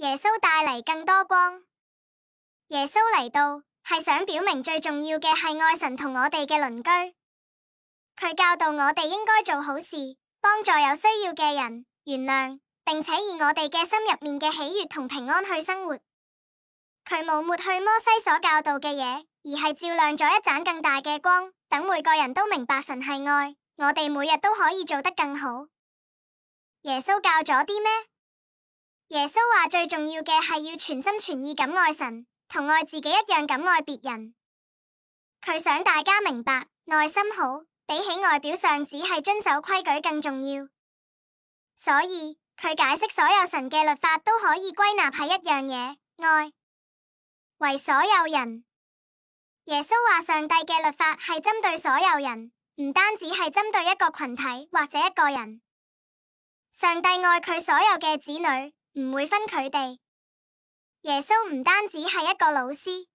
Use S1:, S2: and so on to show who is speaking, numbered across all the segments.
S1: 耶穌帶嚟更多光。耶穌嚟到，係想表明最重要嘅係愛神同我哋嘅鄰居。佢教導我哋應該做好事，幫助有需要嘅人，原諒，並且以我哋嘅心入面嘅喜悅同平安去生活。佢冇抹去摩西所教導嘅嘢，而係照亮咗一盞更大嘅光，等每個人都明白神係愛，我哋每日都可以做得更好。耶穌教咗啲咩？耶穌話最重要嘅係要全心全意咁愛神，同愛自己一樣咁愛別人。佢想大家明白，內心好，比起外表上只係遵守規矩更重要。所以佢解釋所有神嘅律法都可以歸納喺一樣嘢，愛，為所有人。耶穌話上帝嘅律法係針對所有人，唔單止係針對一個群體或者一個人。上帝愛佢所有嘅子女，唔會分佢哋。耶穌唔單止係一個老師，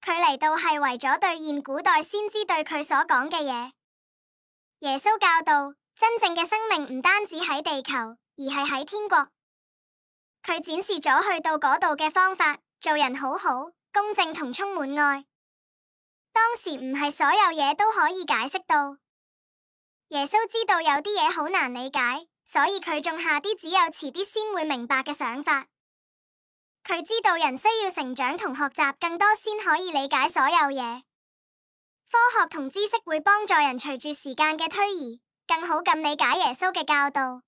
S1: 佢嚟到係為咗兌現古代先知對佢所講嘅嘢。耶穌教導，真正嘅生命唔單止喺地球，而係喺天國。佢展示咗去到嗰度嘅方法，做人好好、公正同充滿愛。當時唔係所有嘢都可以解釋到。耶穌知道有啲嘢好難理解，所以佢種下啲只有遲啲先會明白嘅想法。佢知道人需要成長同學習更多先可以理解所有嘢。科學同知識會幫助人隨住時間嘅推移，更好咁理解耶穌嘅教導。